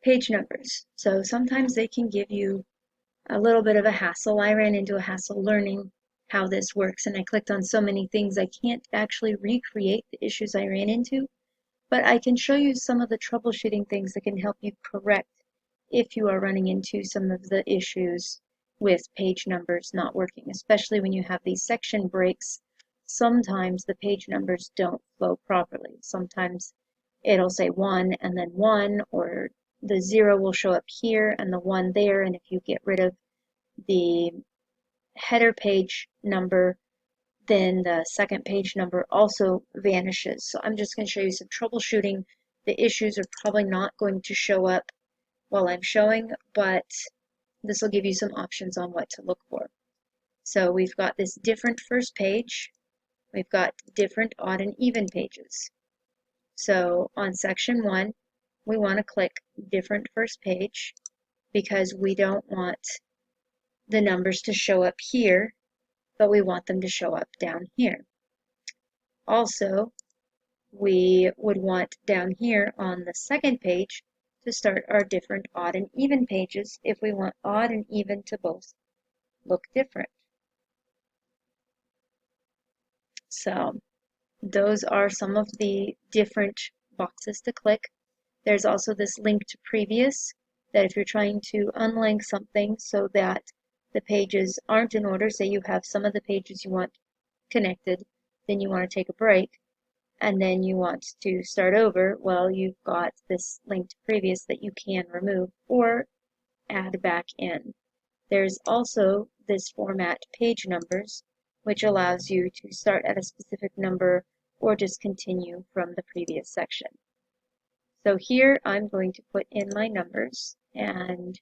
Page numbers. So sometimes they can give you a little bit of a hassle. I ran into a hassle learning how this works, and I clicked on so many things I can't actually recreate the issues I ran into, but I can show you some of the troubleshooting things that can help you correct if you are running into some of the issues with page numbers not working, especially when you have these section breaks. Sometimes the page numbers don't flow properly. Sometimes it'll say 1 and then 1, or the 0 will show up here and the 1 there, and if you get rid of the header page number, then the second page number also vanishes. So I'm just going to show you some troubleshooting. The issues are probably not going to show up while I'm showing, but this will give you some options on what to look for. So we've got this different first page. We've got different odd and even pages. So on section 1, we want to click different first page because we don't want the numbers to show up here, but we want them to show up down here. Also, we would want down here on the second page to start our different odd and even pages if we want odd and even to both look different. So those are some of the different boxes to click. There's also this link to previous, that if you're trying to unlink something so that the pages aren't in order, say you have some of the pages you want connected, then you want to take a break, and then you want to start over, well, you've got this link to previous that you can remove or add back in. There's also this format page numbers, which allows you to start at a specific number or just continue from the previous section. So here I'm going to put in my numbers and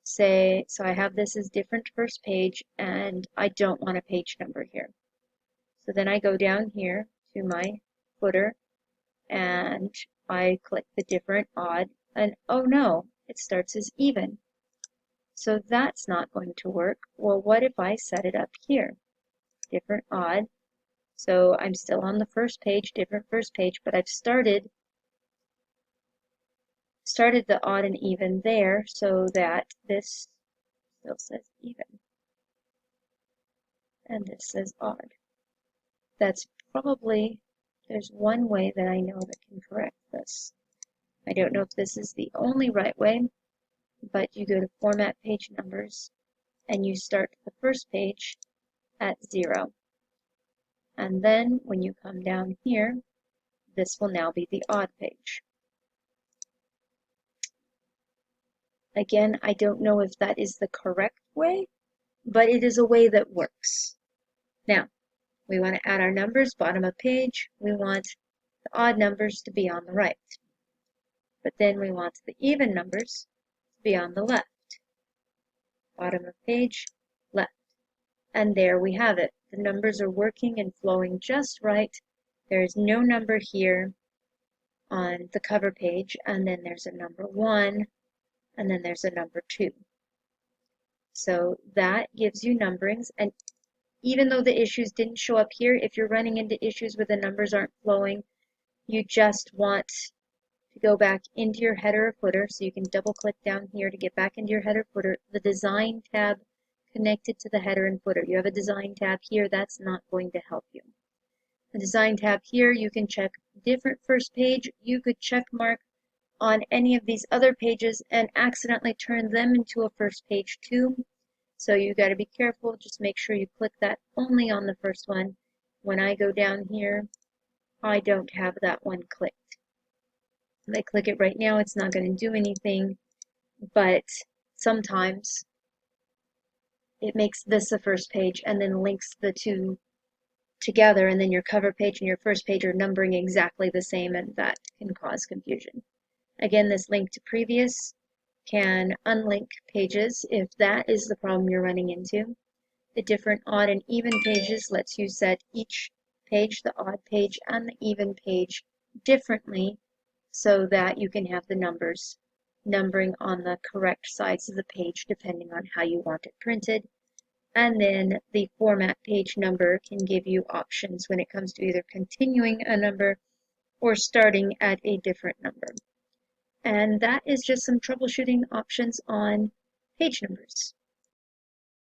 say, so I have this as different first page and I don't want a page number here. So then I go down here to my footer and I click the different odd, and oh no, it starts as even. So that's not going to work. Well, what if I set it up here? Different odd. So I'm still on the first page, different first page, but I've started the odd and even there so that this still says even. And this says odd. That's probably, there's one way that I know that can correct this. I don't know if this is the only right way, but you go to Format Page Numbers and you start the first page at 0. And then when you come down here, this will now be the odd page. Again, I don't know if that is the correct way, but it is a way that works. Now, we want to add our numbers, bottom of page. We want the odd numbers to be on the right. But then we want the even numbers to be on the left. Bottom of page, left. And there we have it. The numbers are working and flowing just right. There is no number here on the cover page, and then there's a number 1, and then there's a number 2. So that gives you numberings, and even though the issues didn't show up here, if you're running into issues where the numbers aren't flowing, you just want to go back into your header or footer, so you can double click down here to get back into your header footer, the design tab connected to the header and footer. You have a design tab here, that's not going to help you. The design tab here, you can check different first page. You could check mark on any of these other pages and accidentally turn them into a first page too. So you got to be careful. Just make sure you click that only on the first one. When I go down here, I don't have that one clicked. If I click it right now, it's not going to do anything, but sometimes it makes this the first page and then links the two together, and then your cover page and your first page are numbering exactly the same, and that can cause confusion. Again, this link to previous can unlink pages if that is the problem you're running into. The different odd and even pages lets you set each page, the odd page and the even page, differently so that you can have the numbers numbering on the correct sides of the page depending on how you want it printed. And then the format page number can give you options when it comes to either continuing a number or starting at a different number. And that is just some troubleshooting options on page numbers.